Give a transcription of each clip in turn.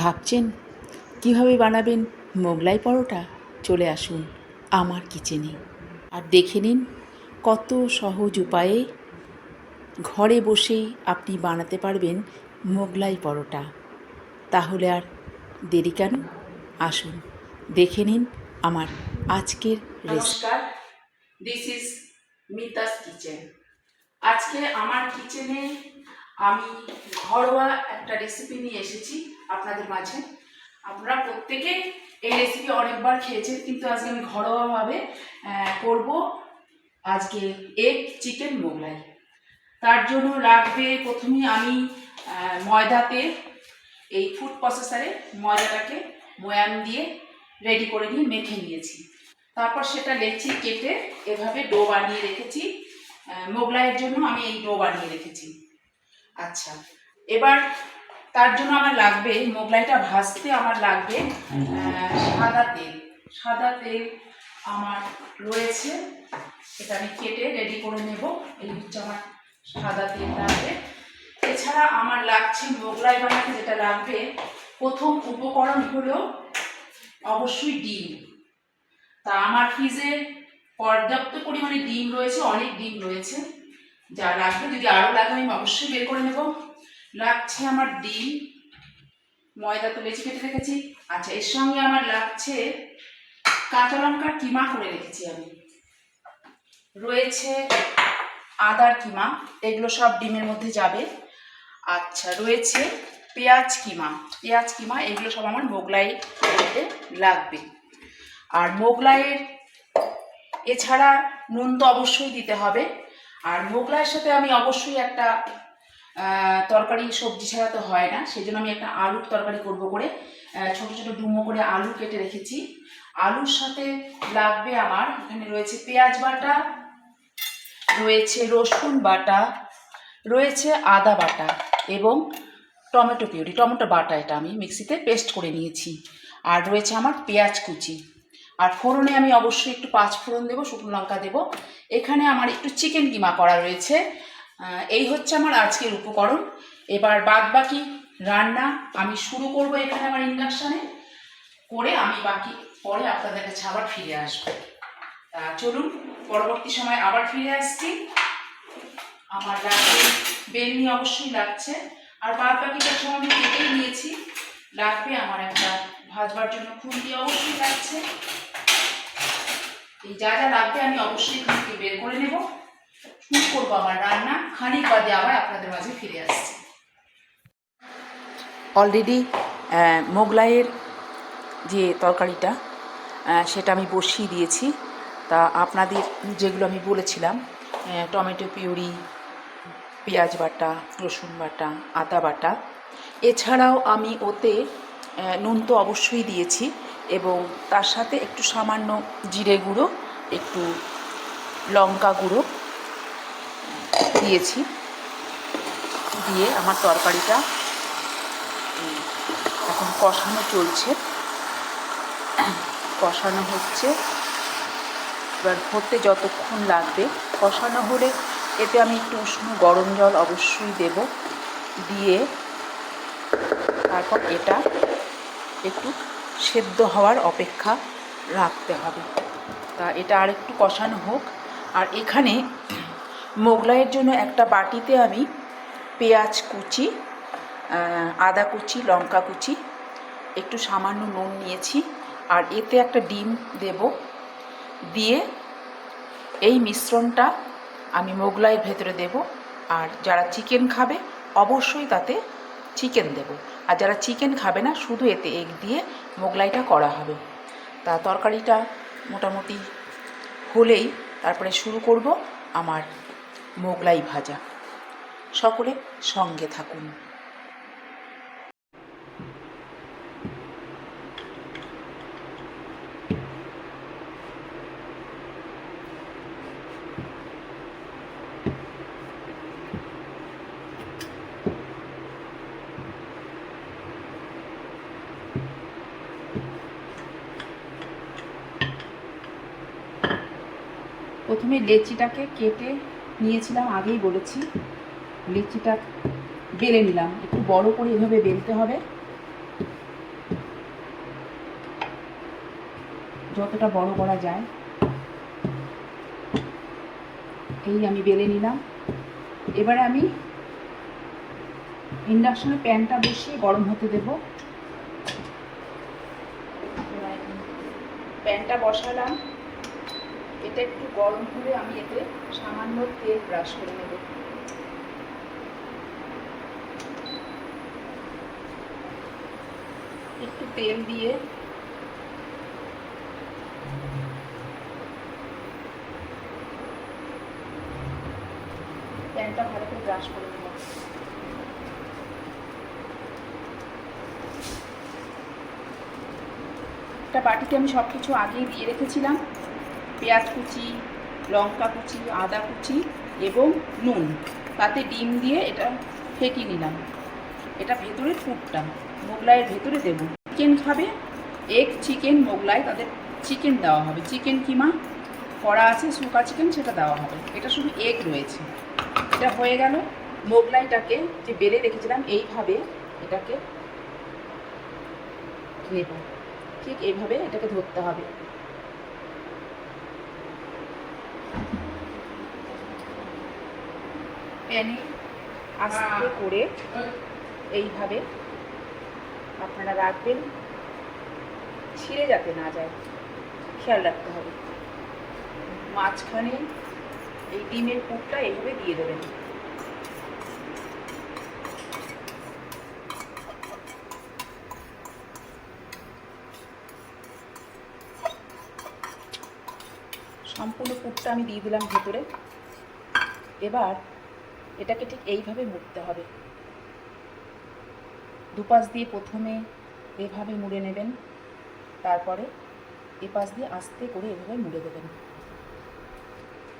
ভাবছেন কীভাবে বানাবেন মোগলাই পরোটা? চলে আসুন আমার কিচেনে আর দেখে নিন কত সহজ উপায়ে ঘরে বসেই আপনি বানাতে পারবেন মোগলাই পরোটা। তাহলে আর দেরি কেন? আসুন দেখে নিন আমার আজকের নমস্কার, দিস ইজ মিতাস কিচেন। আজকে আমার কিচেনে আমি ঘরোয়া একটা রেসিপি নিয়ে এসেছি আপনাদের মাঝে। আপনারা প্রত্যেকে এই রেসিপি অনেকবার খেয়েছেন, কিন্তু আজকে আমি ঘরোয়াভাবে করব আজকে এগ চিকেন মোগলাই। তার জন্য লাগবে প্রথমে আমি ময়দাতে এই ফুড প্রসেসরে ময়দাটাকে ময়াম দিয়ে রেডি করে নিয়ে মেখে নিয়েছি। তারপর সেটা লেচি কেটে এভাবে ডো বানিয়ে রেখেছি। মোগলাইয়ের জন্য আমি এই ডো বানিয়ে রেখেছি। আচ্ছা, এবার তার জন্য আমার লাগবে, মোগলাইটা ভাজতে আমার লাগবে সাদা তেল। সাদা তেল আমার রয়েছে, এটা আমি কেটে রেডি করে নেব। এই হচ্ছে আমার সাদা তেল লাগবে। এছাড়া আমার লাগছে মোগলাই বানাতে যেটা লাগবে, প্রথম উপকরণ হলো অবশ্যই ডিম। তা আমার ফ্রিজে পর্যাপ্ত পরিমাণে ডিম রয়েছে, অনেক ডিম রয়েছে। যা লাগবে, যদি আরও লাগে আমি অবশ্যই বের করে নেব। লাগছে আমার ডিম, ময়দা তো লেচি কেটে রেখেছি। আচ্ছা, এর সঙ্গে আমার লাগছে কাঁচা লঙ্কার কিমা করে রেখেছি আমি, রয়েছে আদার কিমা, এগুলো সব ডিমের মধ্যে যাবে। আচ্ছা, রয়েছে পেঁয়াজ কিমা, এগুলো সব আমার মোগলাই করতে লাগবে। আর মোগলাইয়ের এছাড়া নুন তো অবশ্যই দিতে হবে। আর মোগলাইয়ের সাথে আমি অবশ্যই একটা তরকারি, সবজি ছাড়া তো হয় না, সেই জন্য আমি একটা আলুর তরকারি করব করে ছোট ছোট ডুমো করে আলু কেটে রেখেছি। আলুর সাথে লাগবে আমার, এখানে রয়েছে পেঁয়াজ বাটা, রয়েছে রসুন বাটা, রয়েছে আদা বাটা এবং টমেটো পিউরি, টমেটো বাটা, এটা আমি মিক্সিতে পেস্ট করে নিয়েছি। আর রয়েছে আমার পেঁয়াজ কুচি। আর ফোড়নে আমি অবশ্যই একটু 5 ফোড়ন দেবো, শুকনো লঙ্কা দেবো। এখানে আমার একটু চিকেন কিমা করা রয়েছে। এই হচ্ছে আমার আজকের উপকরণ। এবার বাদ বাকি রান্না আমি শুরু করব এখানে আমার ইন্ডাকশানে করে, আমি বাকি পরে আপনাদের কাছে আবার ফিরে আসবো। তা চলুন, পরবর্তী সময় আবার ফিরে আসছি। আমার লাগবে বেলনি, অবশ্যই লাগছে। আর বাদ বাকিটার সময় আমি কেটেই নিয়েছি। লাগবে আমার একটা ভাজবার জন্য খুন্তি, অবশ্যই লাগছে। এই যা যা লাগবে আমি অবশ্যই খুন্তি বের করে নেব। শুরু করবো আমার রান্না, খানিক বাদে আবার আপনাদের মাঝে ফিরে আসছি। অলরেডি মোগলাইয়ের যে তরকারিটা সেটা আমি বসিয়ে দিয়েছি। তা আপনাদের যেগুলো আমি বলেছিলাম, টমেটো পিউরি, পেঁয়াজ বাটা, রসুন বাটা, আদা বাটা, এছাড়াও আমি ওতে নুন তো অবশ্যই দিয়েছি এবং তার সাথে একটু সামান্য জিরে গুঁড়ো, একটু লঙ্কা গুঁড়ো দিয়েছি। দিয়ে আমার তরকারিটা এখন কষানো চলছে, কষানো হচ্ছে। এবার হতে যতক্ষণ লাগবে, কষানো হলে এতে আমি একটু উষ্ণ গরম জল অবশ্যই দেব। দিয়ে তারপর এটা একটু সেদ্ধ হওয়ার অপেক্ষা রাখতে হবে। তা এটা আর একটু কষানো হোক। আর এখানে মোগলাইয়ের জন্য একটা বাটিতে আমি পেঁয়াজ কুচি, আদা কুচি, লঙ্কা কুচি, একটু সামান্য নুন নিয়েছি। আর এতে একটা ডিম দেব। দিয়ে এই মিশ্রণটা আমি মোগলাইয়ের ভেতরে দেব। আর যারা চিকেন খাবে অবশ্যই তাতে চিকেন দেব, আর যারা চিকেন খাবে না শুধু এতে এগ দিয়ে মোগলাইটা করা হবে। তা তরকারিটা মোটামুটি হলেই তারপরে শুরু করব আমার মোগলাই ভাজা। সকলে সঙ্গে থাকুন। প্রথমে লেচিটাকে কেটে নিয়েছিলাম, আগেই বলেছি। লেচিটা বেলে নিলাম, একটু বড় করে এভাবে বেলতে হবে। যতটা বড় করা যায়। এই আমি বেলে নিলাম। এবারে আমি ইন্ডাকশনে প্যানটা বসিয়ে গরম হতে দেব। প্যানটা বসালাম, এটা একটু গরম হলে আমি এতে সামান্য তেল ব্রাশ করে নেব। একটু তেল দিয়ে প্যানটা ভালো করে ব্রাশ করে নেব। একটা বাটিতে আমি সব কিছু আগেই দিয়ে রেখেছিলাম, পেঁয়াজ কুচি, লঙ্কা কুচি, আদা কুচি এবং নুন, তাতে ডিম দিয়ে এটা ফেটিয়ে নিলাম। এটা ভেতরে পুরটা মোগলাইয়ের ভেতরে দেবো। চিকেন খাবে, এগ চিকেন মোগলাই, তাদের চিকেন দেওয়া হবে। চিকেন কিমা করা আছে, শুকা চিকেন, সেটা দেওয়া হবে। এটা শুধু এগ রয়েছে। এটা হয়ে গেল। মোগলাইটাকে যে বেলে রেখেছিলাম এইভাবে এটাকে নেব, ঠিক এইভাবে এটাকে ধরতে হবে। প্যানে আস্তে করে এইভাবে আপনারা রাখবেন, ছিঁড়ে যাতে না যায়, খেয়াল রাখতে হবে। মাঝখানে এই ডিমের পুরটা এইভাবে দিয়ে দেবেন। সম্পূর্ণ পুরটা আমি দিয়ে দিলাম ভেতরে। এবার এটাকে ঠিক এইভাবে মুড়তে হবে। দুপাশ দিয়ে প্রথমে এভাবে মুড়ে নেবেন, তারপরে এপাশ দিয়ে আস্তে করে এভাবে মুড়ে দেবেন।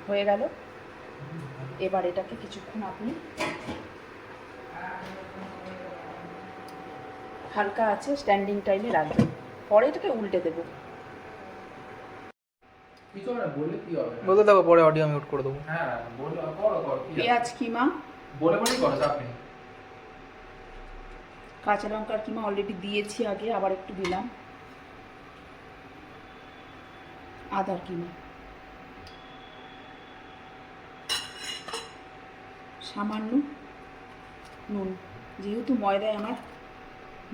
হয়ে গেল। এবার এটাকে কিছুক্ষণ আপনি হালকা আছে স্ট্যান্ডিং টাইমে রাখবেন, পরে এটাকে উল্টে দেবো। বলতে থাকো, পরে অডিও মিউট করে দেবো। পেঁয়াজ কিমা, বলেই করো, চাপ নেই। কাঁচা লঙ্কার কিমা অলরেডি দিয়েছি আগে, আবার একটু দিলাম। আদার কিমা, সামান্য নুন, যেহেতু ময়দায় আমার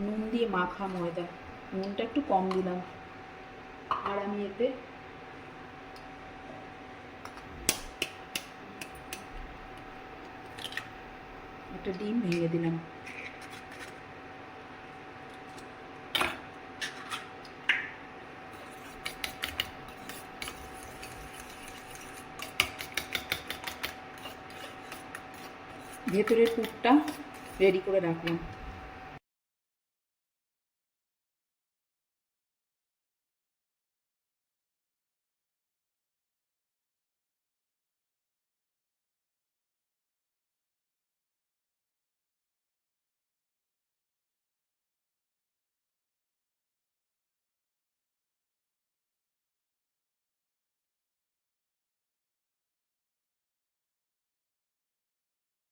নুন দিয়ে মাখা ময়দা, নুনটা একটু কম দিলাম। আর আমি এতে একটা ডিম ভেঙে দিলাম। ভেতরের পুরটা রেডি করে রাখলাম।